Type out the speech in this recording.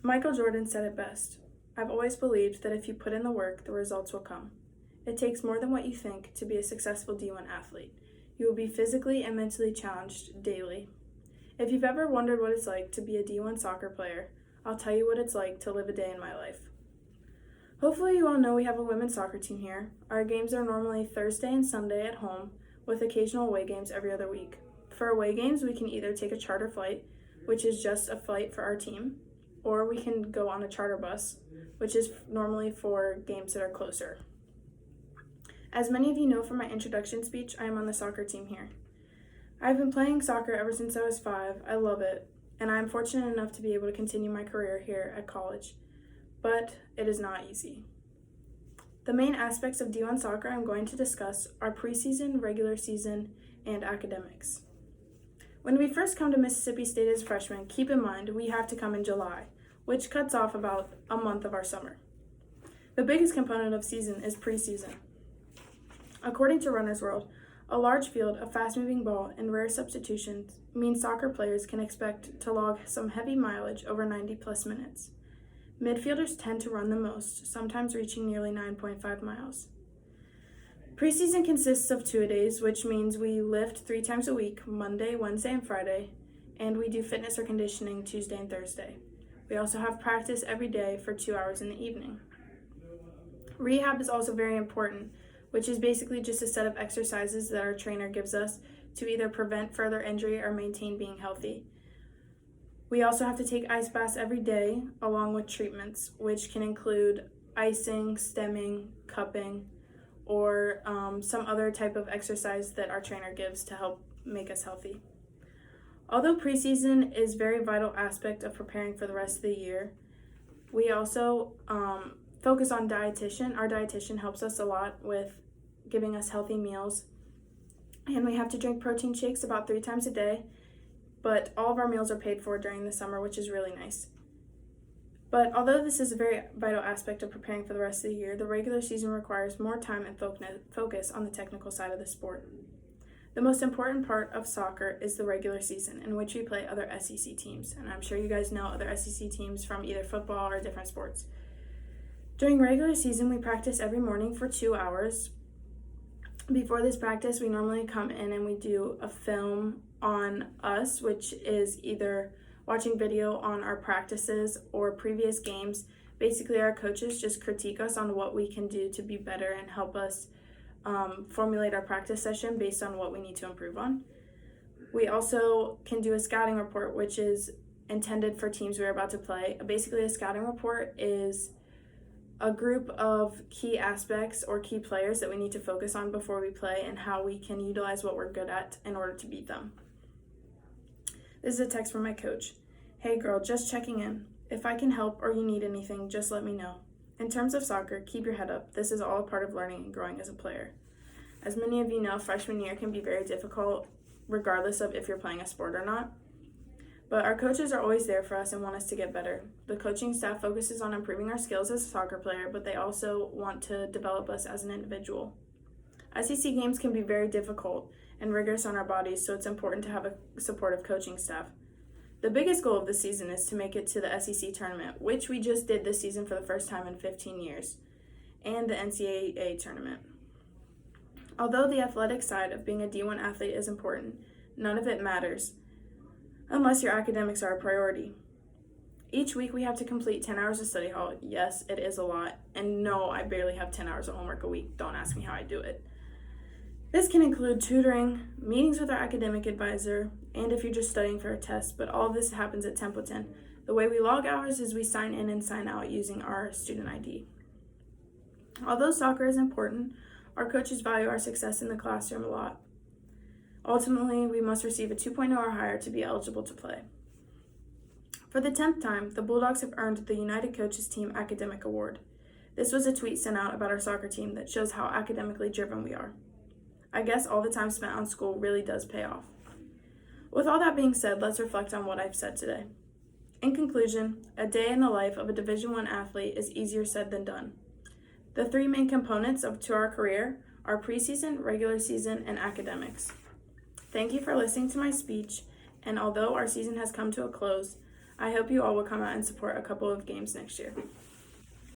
Michael Jordan said it best. I've always believed that if you put in the work, the results will come. It takes more than what you think to be a successful D1 athlete. You will be physically and mentally challenged daily. If you've ever wondered what it's like to be a D1 soccer player, I'll tell you what it's like to live a day in my life. Hopefully you all know we have a women's soccer team here. Our games are normally Thursday and Sunday at home, with occasional away games every other week. For away games, we can either take a charter flight, which is just a flight for our team, or we can go on a charter bus, which is normally for games that are closer. As many of you know from my introduction speech, I am on the soccer team here. I've been playing soccer ever since I was 5. I love it, and I am fortunate enough to be able to continue my career here at college. But it is not easy. The main aspects of D1 soccer I'm going to discuss are preseason, regular season, and academics. When we first come to Mississippi State as freshmen, keep in mind we have to come in July, which cuts off about a month of our summer. The biggest component of season is preseason. According to Runner's World, a large field, a fast-moving ball, and rare substitutions mean soccer players can expect to log some heavy mileage over 90-plus minutes. Midfielders tend to run the most, sometimes reaching nearly 9.5 miles. Preseason consists of 2-a-days, which means we lift 3 times a week, Monday, Wednesday, and Friday, and we do fitness or conditioning Tuesday and Thursday. We also have practice every day for 2 hours in the evening. Rehab is also very important, which is basically just a set of exercises that our trainer gives us to either prevent further injury or maintain being healthy. We also have to take ice baths every day, along with treatments, which can include icing, stemming, cupping, or some other type of exercise that our trainer gives to help make us healthy. Although preseason is a very vital aspect of preparing for the rest of the year, we also focus on dietitian. Our dietitian helps us a lot with giving us healthy meals, and we have to drink protein shakes about 3 times a day. But all of our meals are paid for during the summer, which is really nice. But although this is a very vital aspect of preparing for the rest of the year, the regular season requires more time and focus on the technical side of the sport. The most important part of soccer is the regular season, in which we play other SEC teams, and I'm sure you guys know other SEC teams from either football or different sports. During regular season, we practice every morning for 2 hours. Before this practice, we normally come in and we do a film on us, which is either watching video on our practices or previous games. Basically, our coaches just critique us on what we can do to be better and help us formulate our practice session based on what we need to improve on. We also can do a scouting report, which is intended for teams we're about to play. Basically, a scouting report is a group of key aspects or key players that we need to focus on before we play and how we can utilize what we're good at in order to beat them. This is a text from my coach. Hey girl, just checking in. If I can help or you need anything, just let me know. In terms of soccer, keep your head up. This is all a part of learning and growing as a player. As many of you know, freshman year can be very difficult regardless of if you're playing a sport or not. But our coaches are always there for us and want us to get better. The coaching staff focuses on improving our skills as a soccer player, but they also want to develop us as an individual. SEC games can be very difficult and rigorous on our bodies, so it's important to have a supportive coaching staff. The biggest goal of the season is to make it to the SEC tournament, which we just did this season for the first time in 15 years, and the NCAA tournament. Although the athletic side of being a D1 athlete is important, none of it matters unless your academics are a priority. Each week we have to complete 10 hours of study hall. Yes, it is a lot, and no, I barely have 10 hours of homework a week. Don't ask me how I do it. This can include tutoring, meetings with our academic advisor, and if you're just studying for a test, but all of this happens at Templeton. The way we log hours is we sign in and sign out using our student ID. Although soccer is important, our coaches value our success in the classroom a lot. Ultimately, we must receive a 2.0 or higher to be eligible to play. For the 10th time, the Bulldogs have earned the United Coaches Team Academic Award. This was a tweet sent out about our soccer team that shows how academically driven we are. I guess all the time spent on school really does pay off. With all that being said, let's reflect on what I've said today. In conclusion, a day in the life of a Division I athlete is easier said than done. The 3 main components to our career are preseason, regular season, and academics. Thank you for listening to my speech, and although our season has come to a close, I hope you all will come out and support a couple of games next year.